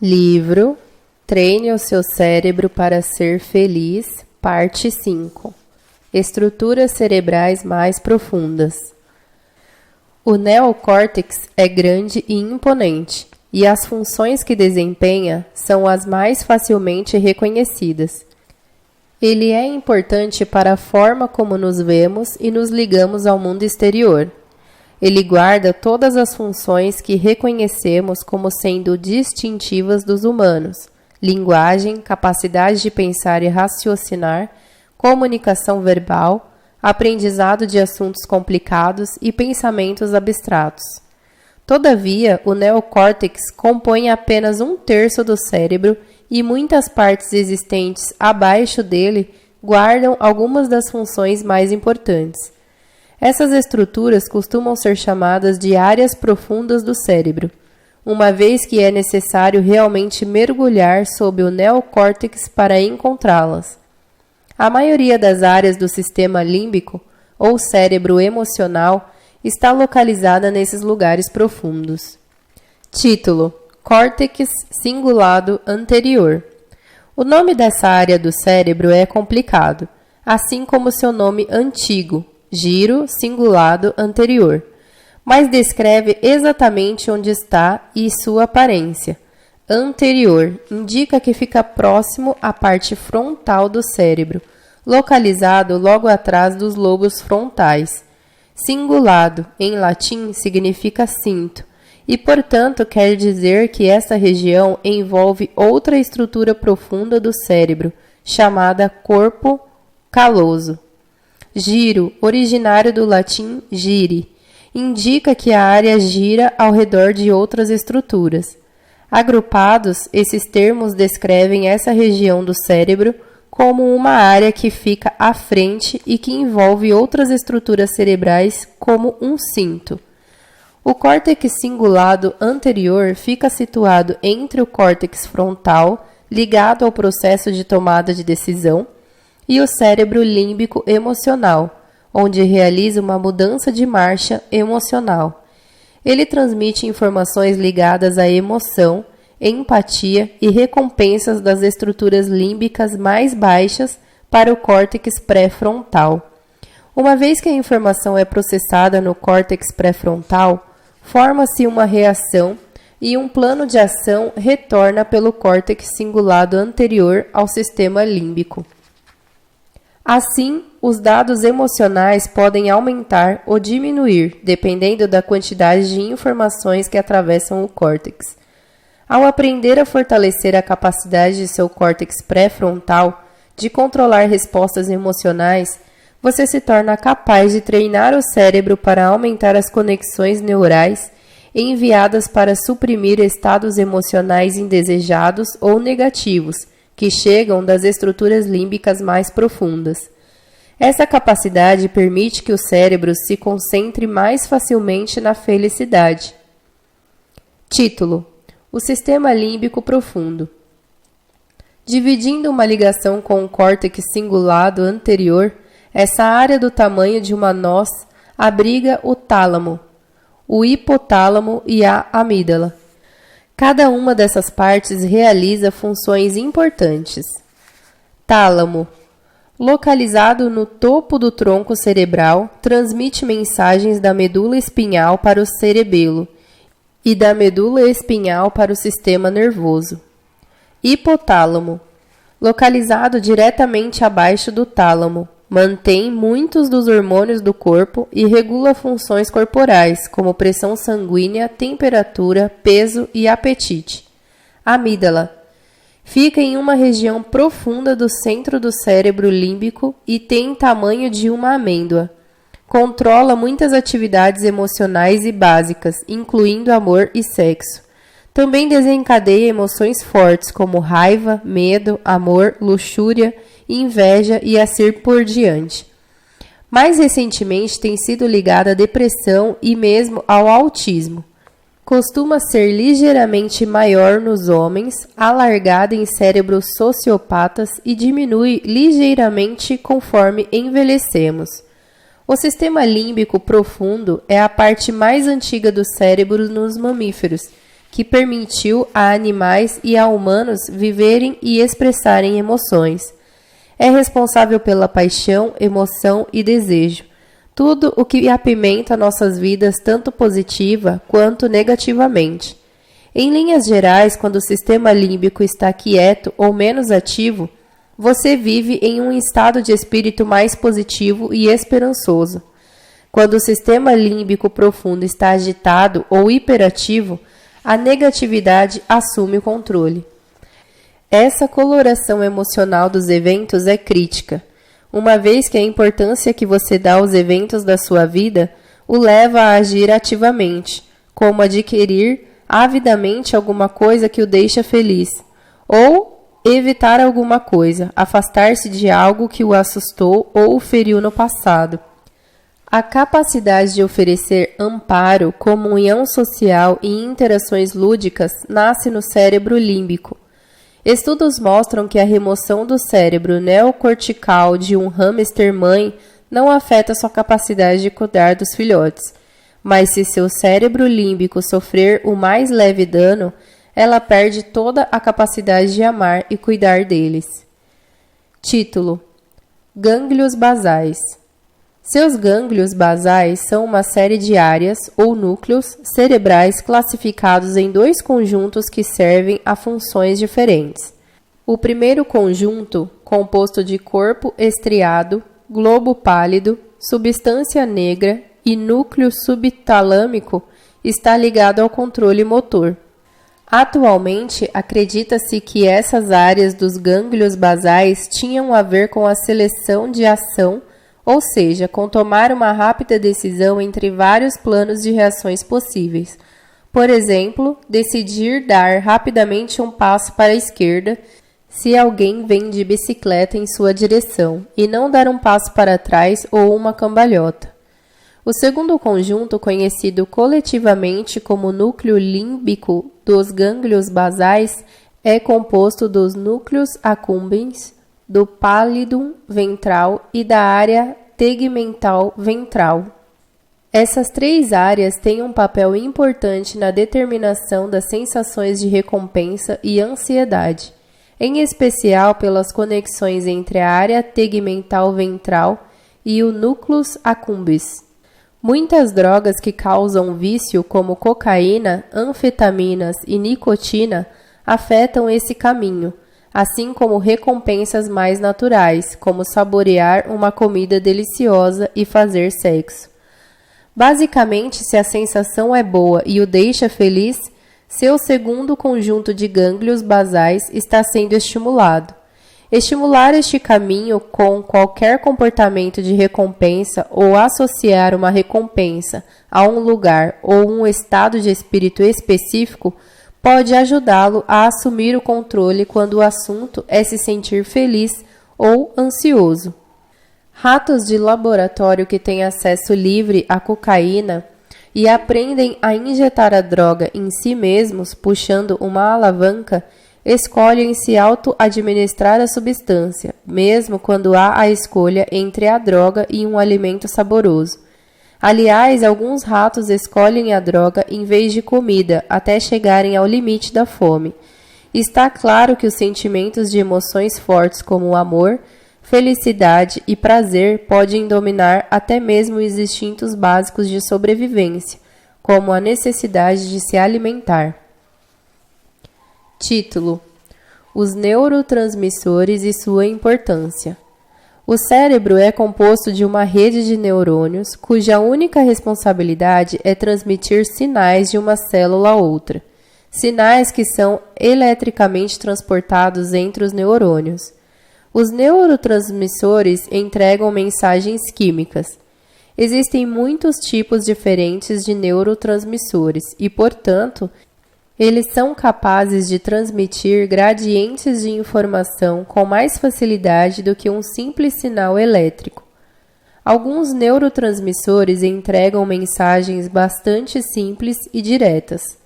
Livro Treine o seu cérebro para ser feliz, parte 5. Estruturas cerebrais mais profundas. O neocórtex é grande e imponente, e as funções que desempenha são as mais facilmente reconhecidas. Ele é importante para a forma como nos vemos e nos ligamos ao mundo exterior. Ele guarda todas as funções que reconhecemos como sendo distintivas dos humanos: linguagem, capacidade de pensar e raciocinar, comunicação verbal, aprendizado de assuntos complicados e pensamentos abstratos. Todavia, o neocórtex compõe apenas 1/3 do cérebro e muitas partes existentes abaixo dele guardam algumas das funções mais importantes. Essas estruturas costumam ser chamadas de áreas profundas do cérebro, uma vez que é necessário realmente mergulhar sob o neocórtex para encontrá-las. A maioria das áreas do sistema límbico, ou cérebro emocional, está localizada nesses lugares profundos. Título: Córtex cingulado anterior. O nome dessa área do cérebro é complicado, assim como seu nome antigo, giro cingulado anterior, mas descreve exatamente onde está e sua aparência. Anterior indica que fica próximo à parte frontal do cérebro, localizado logo atrás dos lobos frontais. Cingulado, em latim, significa cinto, e, portanto, quer dizer que essa região envolve outra estrutura profunda do cérebro, chamada corpo caloso. Giro, originário do latim gire, indica que a área gira ao redor de outras estruturas. Agrupados, esses termos descrevem essa região do cérebro como uma área que fica à frente e que envolve outras estruturas cerebrais como um cinto. O córtex cingulado anterior fica situado entre o córtex frontal, ligado ao processo de tomada de decisão, e o cérebro límbico emocional, onde realiza uma mudança de marcha emocional. Ele transmite informações ligadas à emoção, empatia e recompensas das estruturas límbicas mais baixas para o córtex pré-frontal. Uma vez que a informação é processada no córtex pré-frontal, forma-se uma reação e um plano de ação retorna pelo córtex cingulado anterior ao sistema límbico. Assim, os dados emocionais podem aumentar ou diminuir, dependendo da quantidade de informações que atravessam o córtex. Ao aprender a fortalecer a capacidade de seu córtex pré-frontal de controlar respostas emocionais, você se torna capaz de treinar o cérebro para aumentar as conexões neurais enviadas para suprimir estados emocionais indesejados ou negativos, que chegam das estruturas límbicas mais profundas. Essa capacidade permite que o cérebro se concentre mais facilmente na felicidade. Título: O sistema límbico profundo. Dividindo uma ligação com o córtex cingulado anterior, essa área do tamanho de uma noz abriga o tálamo, o hipotálamo e a amígdala. Cada uma dessas partes realiza funções importantes. Tálamo, localizado no topo do tronco cerebral, transmite mensagens da medula espinhal para o cerebelo e da medula espinhal para o sistema nervoso. Hipotálamo, localizado diretamente abaixo do tálamo, mantém muitos dos hormônios do corpo e regula funções corporais, como pressão sanguínea, temperatura, peso e apetite. Amígdala. Fica em uma região profunda do centro do cérebro límbico e tem tamanho de uma amêndoa. Controla muitas atividades emocionais e básicas, incluindo amor e sexo. Também desencadeia emoções fortes como raiva, medo, amor, luxúria, inveja e assim por diante. Mais recentemente tem sido ligada à depressão e mesmo ao autismo. Costuma ser ligeiramente maior nos homens, alargada em cérebros sociopatas e diminui ligeiramente conforme envelhecemos. O sistema límbico profundo é a parte mais antiga do cérebro nos mamíferos, que permitiu a animais e a humanos viverem e expressarem emoções. É responsável pela paixão, emoção e desejo, tudo o que apimenta nossas vidas tanto positiva quanto negativamente. Em linhas gerais, quando o sistema límbico está quieto ou menos ativo, você vive em um estado de espírito mais positivo e esperançoso. Quando o sistema límbico profundo está agitado ou hiperativo, a negatividade assume o controle. Essa coloração emocional dos eventos é crítica, uma vez que a importância que você dá aos eventos da sua vida o leva a agir ativamente, como adquirir avidamente alguma coisa que o deixa feliz, ou evitar alguma coisa, afastar-se de algo que o assustou ou o feriu no passado. A capacidade de oferecer amparo, comunhão social e interações lúdicas nasce no cérebro límbico. Estudos mostram que a remoção do cérebro neocortical de um hamster mãe não afeta sua capacidade de cuidar dos filhotes, mas se seu cérebro límbico sofrer o mais leve dano, ela perde toda a capacidade de amar e cuidar deles. Título: Gânglios basais. Seus gânglios basais são uma série de áreas ou núcleos cerebrais classificados em dois conjuntos que servem a funções diferentes. O primeiro conjunto, composto de corpo estriado, globo pálido, substância negra e núcleo subtalâmico, está ligado ao controle motor. Atualmente, acredita-se que essas áreas dos gânglios basais tinham a ver com a seleção de ação, ou seja, com tomar uma rápida decisão entre vários planos de reações possíveis. Por exemplo, decidir dar rapidamente um passo para a esquerda se alguém vem de bicicleta em sua direção, e não dar um passo para trás ou uma cambalhota. O segundo conjunto, conhecido coletivamente como núcleo límbico dos gânglios basais, é composto dos núcleos accumbens, do pallidum ventral e da área tegmental ventral. Essas três áreas têm um papel importante na determinação das sensações de recompensa e ansiedade, em especial pelas conexões entre a área tegmental ventral e o núcleus accumbens. Muitas drogas que causam vício, como cocaína, anfetaminas e nicotina, afetam esse caminho, assim como recompensas mais naturais, como saborear uma comida deliciosa e fazer sexo. Basicamente, se a sensação é boa e o deixa feliz, seu segundo conjunto de gânglios basais está sendo estimulado. Estimular este caminho com qualquer comportamento de recompensa ou associar uma recompensa a um lugar ou um estado de espírito específico pode ajudá-lo a assumir o controle quando o assunto é se sentir feliz ou ansioso. Ratos de laboratório que têm acesso livre à cocaína e aprendem a injetar a droga em si mesmos, puxando uma alavanca, escolhem se auto-administrar a substância, mesmo quando há a escolha entre a droga e um alimento saboroso. Aliás, alguns ratos escolhem a droga em vez de comida, até chegarem ao limite da fome. Está claro que os sentimentos de emoções fortes como o amor, felicidade e prazer podem dominar até mesmo os instintos básicos de sobrevivência, como a necessidade de se alimentar. Título: Os neurotransmissores e sua importância. O cérebro é composto de uma rede de neurônios cuja única responsabilidade é transmitir sinais de uma célula a outra, sinais que são eletricamente transportados entre os neurônios. Os neurotransmissores entregam mensagens químicas. Existem muitos tipos diferentes de neurotransmissores e, portanto, eles são capazes de transmitir gradientes de informação com mais facilidade do que um simples sinal elétrico. Alguns neurotransmissores entregam mensagens bastante simples e diretas.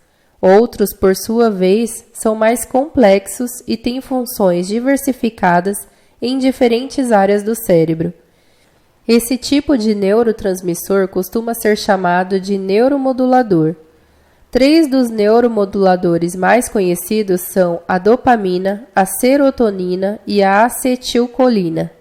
Outros, por sua vez, são mais complexos e têm funções diversificadas em diferentes áreas do cérebro. Esse tipo de neurotransmissor costuma ser chamado de neuromodulador. 3 dos neuromoduladores mais conhecidos são a dopamina, a serotonina e a acetilcolina.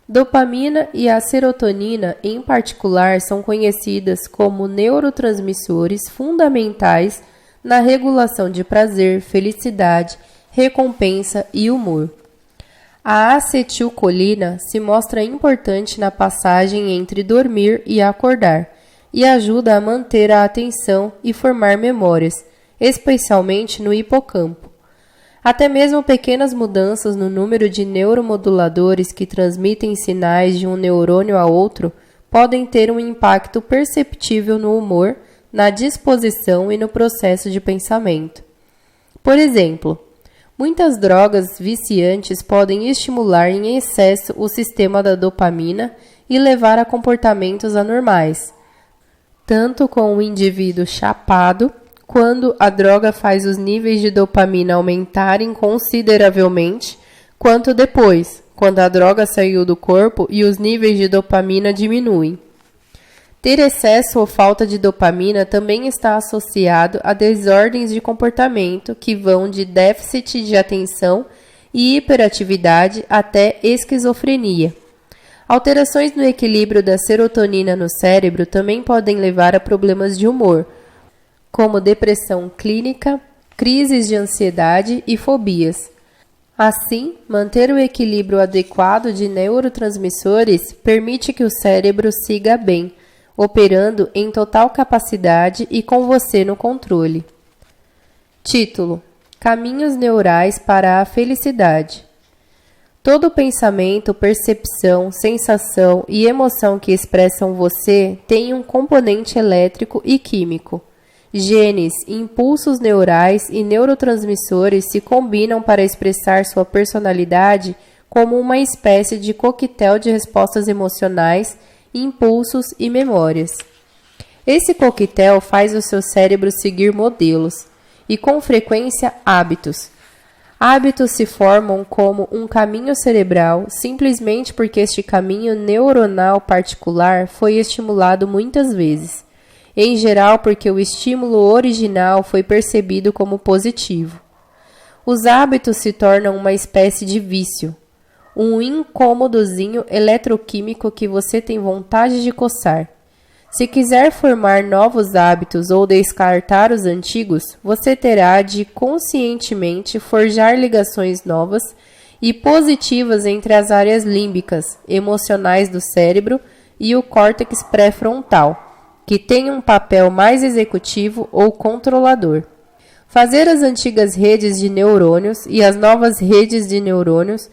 Dopamina e a serotonina, em particular, são conhecidas como neurotransmissores fundamentais na regulação de prazer, felicidade, recompensa e humor. A acetilcolina se mostra importante na passagem entre dormir e acordar e ajuda a manter a atenção e formar memórias, especialmente no hipocampo. Até mesmo pequenas mudanças no número de neuromoduladores que transmitem sinais de um neurônio a outro podem ter um impacto perceptível no humor, na disposição e no processo de pensamento. Por exemplo, muitas drogas viciantes podem estimular em excesso o sistema da dopamina e levar a comportamentos anormais, tanto com o indivíduo chapado, quando a droga faz os níveis de dopamina aumentarem consideravelmente, quanto depois, quando a droga saiu do corpo e os níveis de dopamina diminuem. Ter excesso ou falta de dopamina também está associado a desordens de comportamento que vão de déficit de atenção e hiperatividade até esquizofrenia. Alterações no equilíbrio da serotonina no cérebro também podem levar a problemas de humor, como depressão clínica, crises de ansiedade e fobias. Assim, manter o equilíbrio adequado de neurotransmissores permite que o cérebro siga bem, operando em total capacidade e com você no controle. Título: Caminhos neurais para a felicidade. Todo pensamento, percepção, sensação e emoção que expressam você tem um componente elétrico e químico. Genes, impulsos neurais e neurotransmissores se combinam para expressar sua personalidade como uma espécie de coquetel de respostas emocionais, impulsos e memórias. Esse coquetel faz o seu cérebro seguir modelos e, com frequência, hábitos. Hábitos se formam como um caminho cerebral simplesmente porque este caminho neuronal particular foi estimulado muitas vezes, em geral porque o estímulo original foi percebido como positivo. Os hábitos se tornam uma espécie de vício, um incômodozinho eletroquímico que você tem vontade de coçar. Se quiser formar novos hábitos ou descartar os antigos, você terá de conscientemente forjar ligações novas e positivas entre as áreas límbicas, emocionais do cérebro e o córtex pré-frontal, que tem um papel mais executivo ou controlador. Fazer as antigas redes de neurônios e as novas redes de neurônios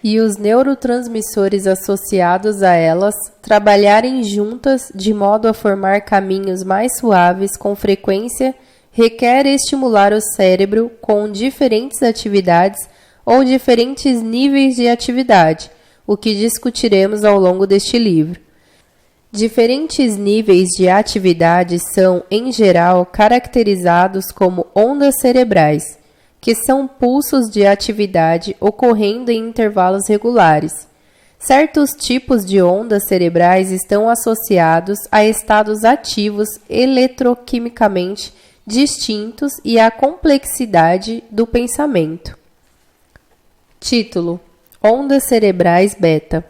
e os neurotransmissores associados a elas trabalharem juntas de modo a formar caminhos mais suaves com frequência requer estimular o cérebro com diferentes atividades ou diferentes níveis de atividade, o que discutiremos ao longo deste livro. Diferentes níveis de atividade são, em geral, caracterizados como ondas cerebrais, que são pulsos de atividade ocorrendo em intervalos regulares. Certos tipos de ondas cerebrais estão associados a estados ativos eletroquimicamente distintos e à complexidade do pensamento. Título: Ondas cerebrais beta.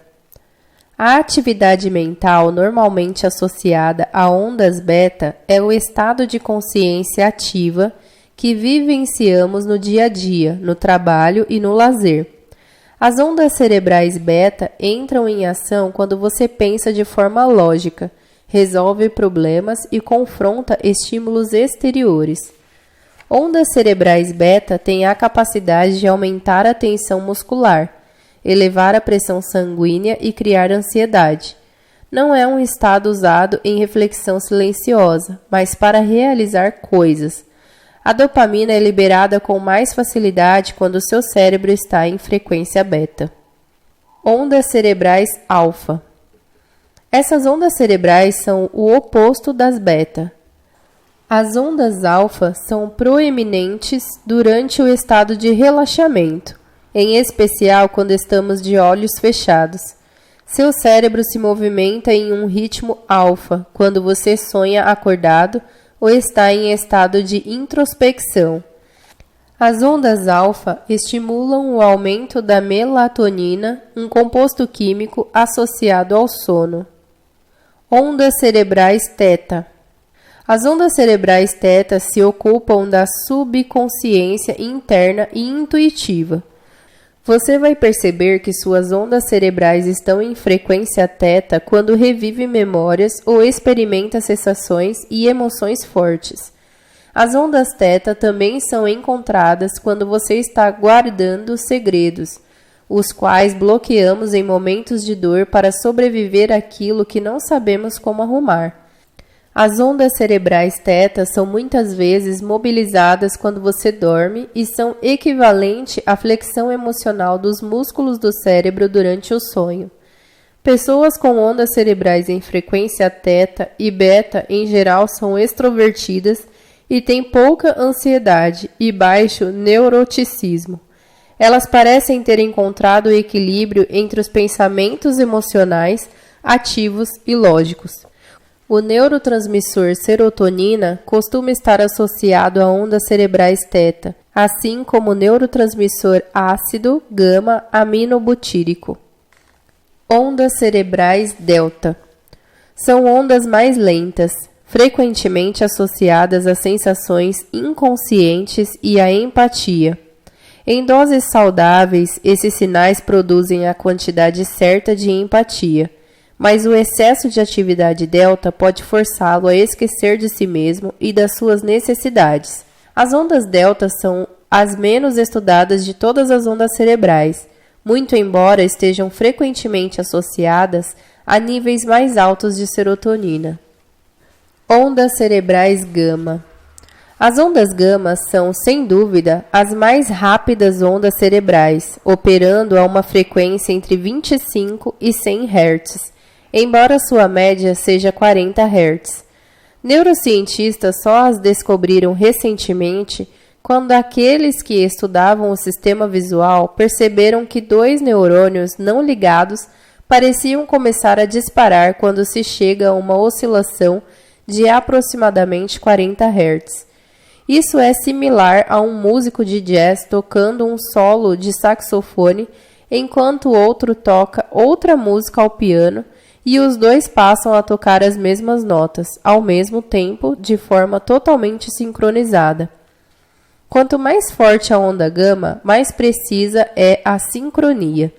A atividade mental normalmente associada a ondas beta é o estado de consciência ativa que vivenciamos no dia a dia, no trabalho e no lazer. As ondas cerebrais beta entram em ação quando você pensa de forma lógica, resolve problemas e confronta estímulos exteriores. Ondas cerebrais beta têm a capacidade de aumentar a tensão muscular, elevar a pressão sanguínea e criar ansiedade. Não é um estado usado em reflexão silenciosa, mas para realizar coisas. A dopamina é liberada com mais facilidade quando o seu cérebro está em frequência beta. Ondas cerebrais alfa. Essas ondas cerebrais são o oposto das beta. As ondas alfa são proeminentes durante o estado de relaxamento, em especial quando estamos de olhos fechados. Seu cérebro se movimenta em um ritmo alfa quando você sonha acordado ou está em estado de introspecção. As ondas alfa estimulam o aumento da melatonina, um composto químico associado ao sono. Ondas cerebrais teta. As ondas cerebrais teta se ocupam da subconsciência interna e intuitiva. Você vai perceber que suas ondas cerebrais estão em frequência teta quando revive memórias ou experimenta sensações e emoções fortes. As ondas teta também são encontradas quando você está guardando segredos, os quais bloqueamos em momentos de dor para sobreviver àquilo que não sabemos como arrumar. As ondas cerebrais teta são muitas vezes mobilizadas quando você dorme e são equivalente à flexão emocional dos músculos do cérebro durante o sonho. Pessoas com ondas cerebrais em frequência teta e beta em geral são extrovertidas e têm pouca ansiedade e baixo neuroticismo. Elas parecem ter encontrado o equilíbrio entre os pensamentos emocionais, ativos e lógicos. O neurotransmissor serotonina costuma estar associado a ondas cerebrais teta, assim como o neurotransmissor ácido gama-aminobutírico. Ondas cerebrais delta. São ondas mais lentas, frequentemente associadas a sensações inconscientes e à empatia. Em doses saudáveis, esses sinais produzem a quantidade certa de empatia, mas o excesso de atividade delta pode forçá-lo a esquecer de si mesmo e das suas necessidades. As ondas delta são as menos estudadas de todas as ondas cerebrais, muito embora estejam frequentemente associadas a níveis mais altos de serotonina. Ondas cerebrais gama. As ondas gama são, sem dúvida, as mais rápidas ondas cerebrais, operando a uma frequência entre 25 e 100 Hz, embora sua média seja 40 Hz. Neurocientistas só as descobriram recentemente quando aqueles que estudavam o sistema visual perceberam que dois neurônios não ligados pareciam começar a disparar quando se chega a uma oscilação de aproximadamente 40 Hz. Isso é similar a um músico de jazz tocando um solo de saxofone enquanto o outro toca outra música ao piano e os dois passam a tocar as mesmas notas, ao mesmo tempo, de forma totalmente sincronizada. Quanto mais forte a onda gama, mais precisa é a sincronia.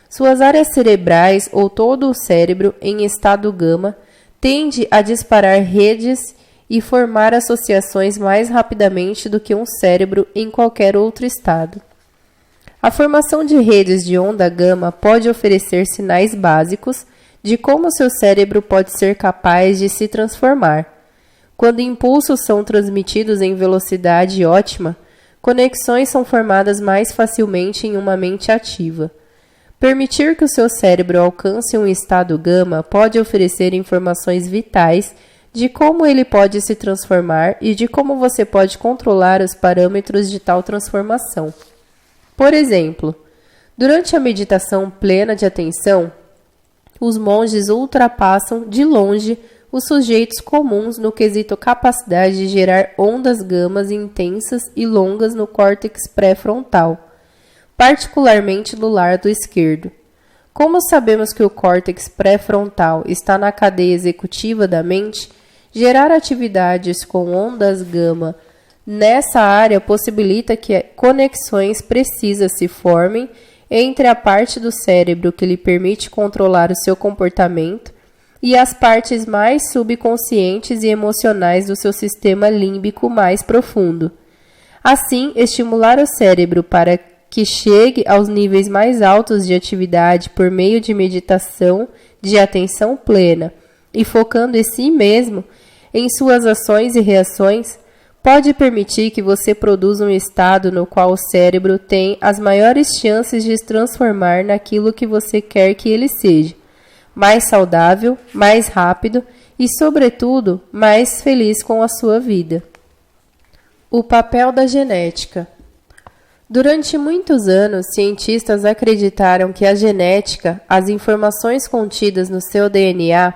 Suas áreas cerebrais ou todo o cérebro em estado gama tende a disparar redes e formar associações mais rapidamente do que um cérebro em qualquer outro estado. A formação de redes de onda gama pode oferecer sinais básicos de como seu cérebro pode ser capaz de se transformar. Quando impulsos são transmitidos em velocidade ótima, conexões são formadas mais facilmente em uma mente ativa. Permitir que o seu cérebro alcance um estado gama pode oferecer informações vitais de como ele pode se transformar e de como você pode controlar os parâmetros de tal transformação. Por exemplo, durante a meditação plena de atenção, os monges ultrapassam de longe os sujeitos comuns no quesito capacidade de gerar ondas gamas intensas e longas no córtex pré-frontal, particularmente do lado esquerdo. Como sabemos que o córtex pré-frontal está na cadeia executiva da mente, gerar atividades com ondas gama nessa área possibilita que conexões precisas se formem entre a parte do cérebro que lhe permite controlar o seu comportamento e as partes mais subconscientes e emocionais do seu sistema límbico mais profundo. Assim, estimular o cérebro para que chegue aos níveis mais altos de atividade por meio de meditação de atenção plena e focando em si mesmo, em suas ações e reações, pode permitir que você produza um estado no qual o cérebro tem as maiores chances de se transformar naquilo que você quer que ele seja, mais saudável, mais rápido e, sobretudo, mais feliz com a sua vida. O papel da genética. Durante muitos anos, cientistas acreditaram que a genética, as informações contidas no seu DNA,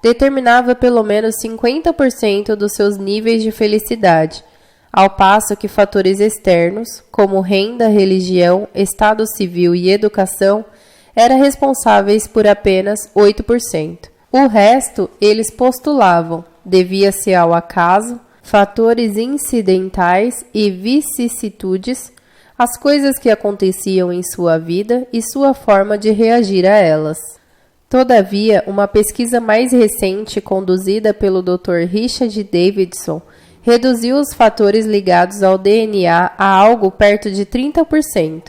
determinava pelo menos 50% dos seus níveis de felicidade, ao passo que fatores externos, como renda, religião, estado civil e educação, eram responsáveis por apenas 8%. O resto, eles postulavam, devia-se ao acaso, fatores incidentais e vicissitudes, as coisas que aconteciam em sua vida e sua forma de reagir a elas. Todavia, uma pesquisa mais recente, conduzida pelo Dr. Richard Davidson, reduziu os fatores ligados ao DNA a algo perto de 30%.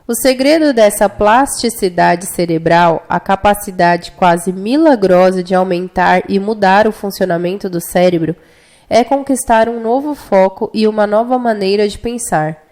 O segredo dessa plasticidade cerebral, a capacidade quase milagrosa de aumentar e mudar o funcionamento do cérebro, é conquistar um novo foco e uma nova maneira de pensar.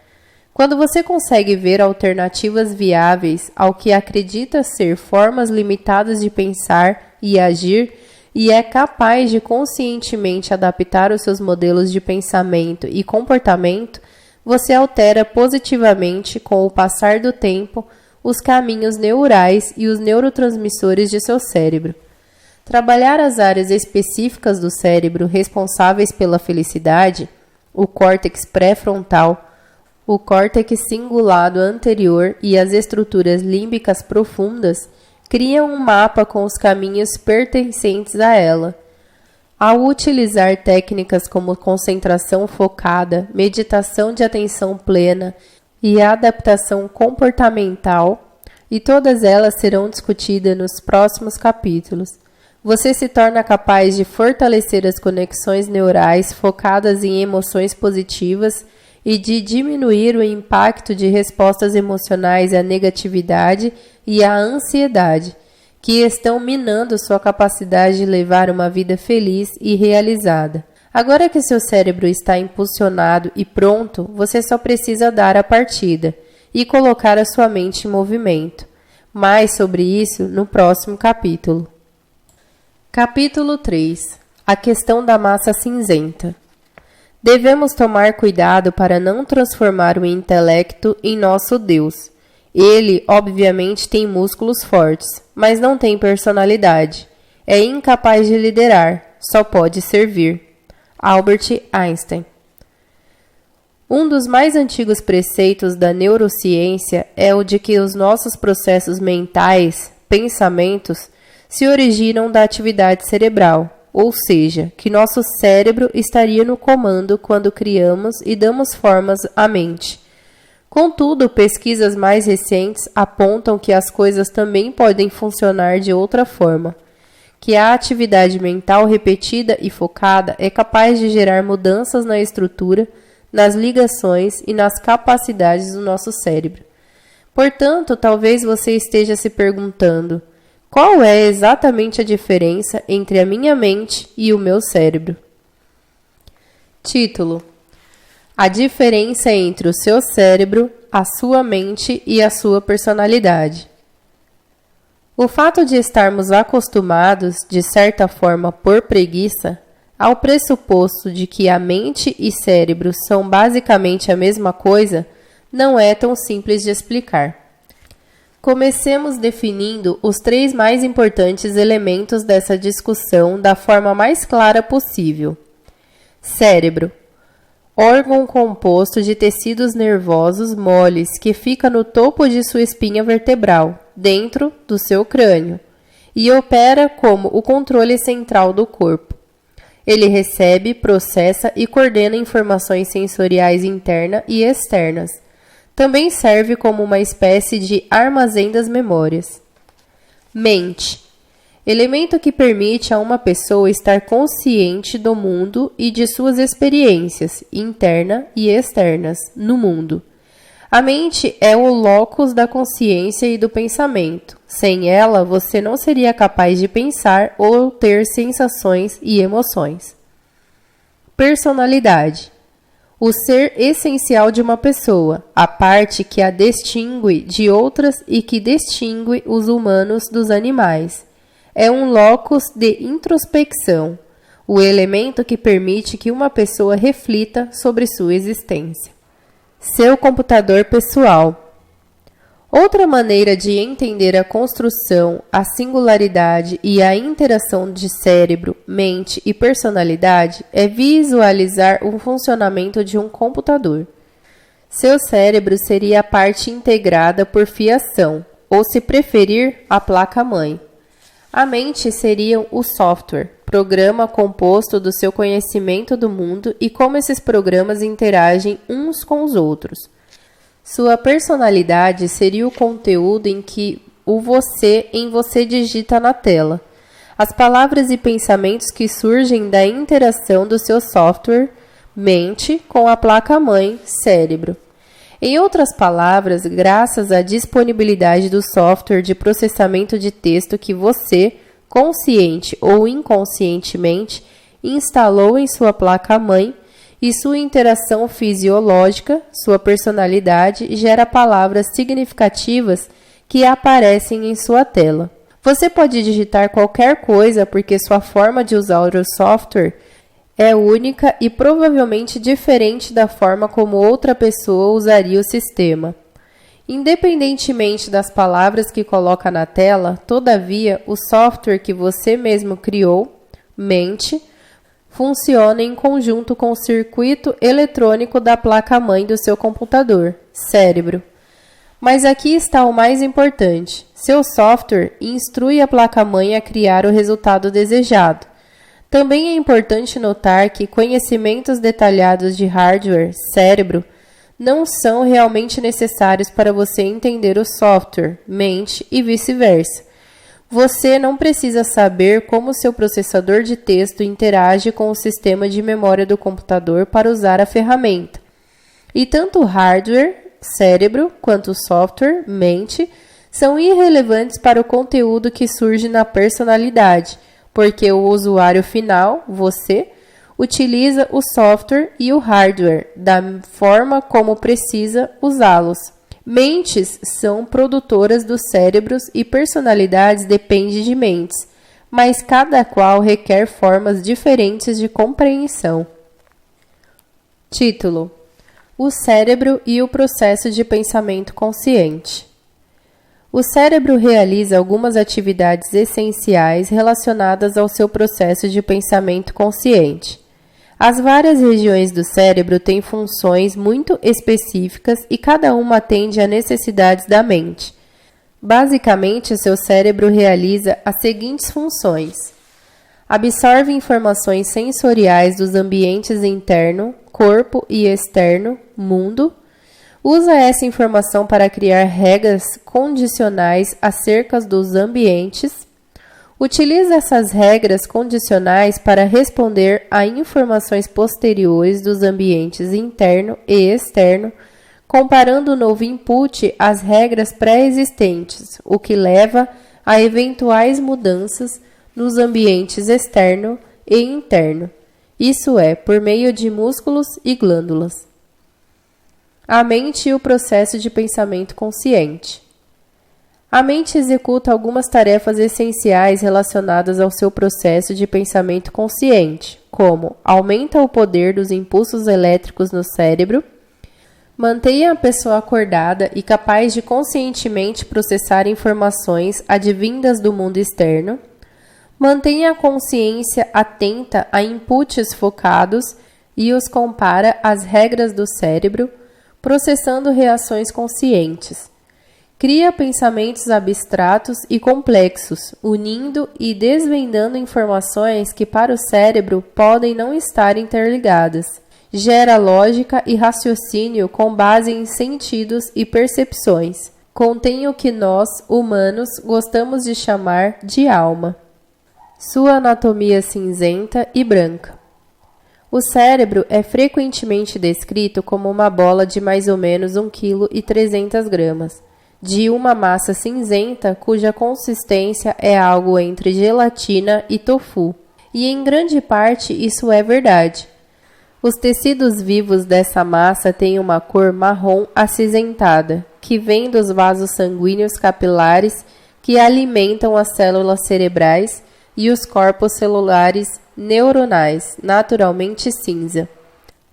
Quando você consegue ver alternativas viáveis ao que acredita ser formas limitadas de pensar e agir, e é capaz de conscientemente adaptar os seus modelos de pensamento e comportamento, você altera positivamente, com o passar do tempo, os caminhos neurais e os neurotransmissores de seu cérebro. Trabalhar as áreas específicas do cérebro responsáveis pela felicidade, o córtex pré-frontal, o córtex cingulado anterior e as estruturas límbicas profundas, criam um mapa com os caminhos pertencentes a ela. Ao utilizar técnicas como concentração focada, meditação de atenção plena e adaptação comportamental, e todas elas serão discutidas nos próximos capítulos, você se torna capaz de fortalecer as conexões neurais focadas em emoções positivas e de diminuir o impacto de respostas emocionais à negatividade e à ansiedade, que estão minando sua capacidade de levar uma vida feliz e realizada. Agora que seu cérebro está impulsionado e pronto, você só precisa dar a partida e colocar a sua mente em movimento. Mais sobre isso no próximo capítulo. Capítulo 3. A questão da massa cinzenta. Devemos tomar cuidado para não transformar o intelecto em nosso Deus. Ele, obviamente, tem músculos fortes, mas não tem personalidade. É incapaz de liderar, só pode servir. Albert Einstein. Um dos mais antigos preceitos da neurociência é o de que os nossos processos mentais, pensamentos, se originam da atividade cerebral, ou seja, que nosso cérebro estaria no comando quando criamos e damos formas à mente. Contudo, pesquisas mais recentes apontam que as coisas também podem funcionar de outra forma, que a atividade mental repetida e focada é capaz de gerar mudanças na estrutura, nas ligações e nas capacidades do nosso cérebro. Portanto, talvez você esteja se perguntando: qual é exatamente a diferença entre a minha mente e o meu cérebro? Título: A diferença entre o seu cérebro, a sua mente e a sua personalidade. O fato de estarmos acostumados, de certa forma por preguiça, ao pressuposto de que a mente e cérebro são basicamente a mesma coisa, não é tão simples de explicar. Comecemos definindo os 3 mais importantes elementos dessa discussão da forma mais clara possível. Cérebro. Órgão composto de tecidos nervosos moles que fica no topo de sua espinha vertebral, dentro do seu crânio, e opera como o controle central do corpo. Ele recebe, processa e coordena informações sensoriais internas e externas. Também serve como uma espécie de armazém das memórias. Mente. Elemento que permite a uma pessoa estar consciente do mundo e de suas experiências, internas e externas, no mundo. A mente é o locus da consciência e do pensamento. Sem ela, você não seria capaz de pensar ou ter sensações e emoções. Personalidade. O ser essencial de uma pessoa, a parte que a distingue de outras e que distingue os humanos dos animais. É um locus de introspecção, o elemento que permite que uma pessoa reflita sobre sua existência. Seu computador pessoal. Outra maneira de entender a construção, a singularidade e a interação de cérebro, mente e personalidade é visualizar o funcionamento de um computador. Seu cérebro seria a parte integrada por fiação, ou, se preferir, a placa-mãe. A mente seria o software, programa composto do seu conhecimento do mundo e como esses programas interagem uns com os outros. Sua personalidade seria o conteúdo em que você digita na tela. As palavras e pensamentos que surgem da interação do seu software, mente, com a placa-mãe, cérebro. Em outras palavras, graças à disponibilidade do software de processamento de texto que você, consciente ou inconscientemente, instalou em sua placa-mãe, e sua interação fisiológica, sua personalidade, gera palavras significativas que aparecem em sua tela. Você pode digitar qualquer coisa porque sua forma de usar o software é única e provavelmente diferente da forma como outra pessoa usaria o sistema. Independentemente das palavras que coloca na tela, todavia, o software que você mesmo criou, mente, funciona em conjunto com o circuito eletrônico da placa-mãe do seu computador, cérebro. Mas aqui está o mais importante. Seu software instrui a placa-mãe a criar o resultado desejado. Também é importante notar que conhecimentos detalhados de hardware, cérebro, não são realmente necessários para você entender o software, mente e vice-versa. Você não precisa saber como seu processador de texto interage com o sistema de memória do computador para usar a ferramenta. E tanto o hardware, cérebro, quanto o software, mente, são irrelevantes para o conteúdo que surge na personalidade, porque o usuário final, você, utiliza o software e o hardware da forma como precisa usá-los. Mentes são produtoras dos cérebros e personalidades dependem de mentes, mas cada qual requer formas diferentes de compreensão. Título: O cérebro e o processo de pensamento consciente. O cérebro realiza algumas atividades essenciais relacionadas ao seu processo de pensamento consciente. As várias regiões do cérebro têm funções muito específicas e cada uma atende a necessidades da mente. Basicamente, seu cérebro realiza as seguintes funções: absorve informações sensoriais dos ambientes interno, corpo e externo, mundo. Usa essa informação para criar regras condicionais acerca dos ambientes. Utiliza essas regras condicionais para responder a informações posteriores dos ambientes interno e externo, comparando o novo input às regras pré-existentes, o que leva a eventuais mudanças nos ambientes externo e interno, isso é, por meio de músculos e glândulas. A mente e o processo de pensamento consciente. A mente executa algumas tarefas essenciais relacionadas ao seu processo de pensamento consciente, como aumenta o poder dos impulsos elétricos no cérebro, mantenha a pessoa acordada e capaz de conscientemente processar informações advindas do mundo externo, mantenha a consciência atenta a inputs focados e os compara às regras do cérebro, processando reações conscientes. Cria pensamentos abstratos e complexos, unindo e desvendando informações que para o cérebro podem não estar interligadas. Gera lógica e raciocínio com base em sentidos e percepções. Contém o que nós, humanos, gostamos de chamar de alma. Sua anatomia cinzenta e branca. O cérebro é frequentemente descrito como uma bola de mais ou menos 1,3 kg, de uma massa cinzenta cuja consistência é algo entre gelatina e tofu. E em grande parte isso é verdade. Os tecidos vivos dessa massa têm uma cor marrom acinzentada, que vem dos vasos sanguíneos capilares que alimentam as células cerebrais e os corpos celulares neuronais, naturalmente cinza.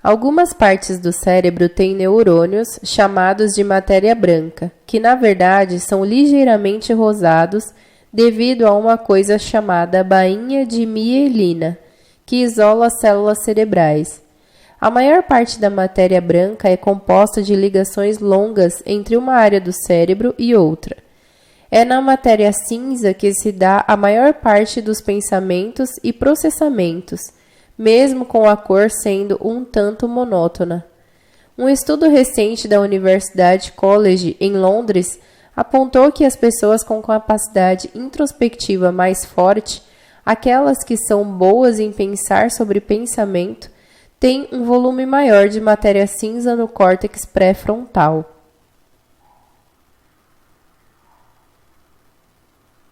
Algumas partes do cérebro têm neurônios chamados de matéria branca, que na verdade são ligeiramente rosados devido a uma coisa chamada bainha de mielina, que isola as células cerebrais. A maior parte da matéria branca é composta de ligações longas entre uma área do cérebro e outra. É na matéria cinza que se dá a maior parte dos pensamentos e processamentos, mesmo com a cor sendo um tanto monótona. Um estudo recente da Universidade College, em Londres, apontou que as pessoas com capacidade introspectiva mais forte, aquelas que são boas em pensar sobre pensamento, têm um volume maior de matéria cinza no córtex pré-frontal.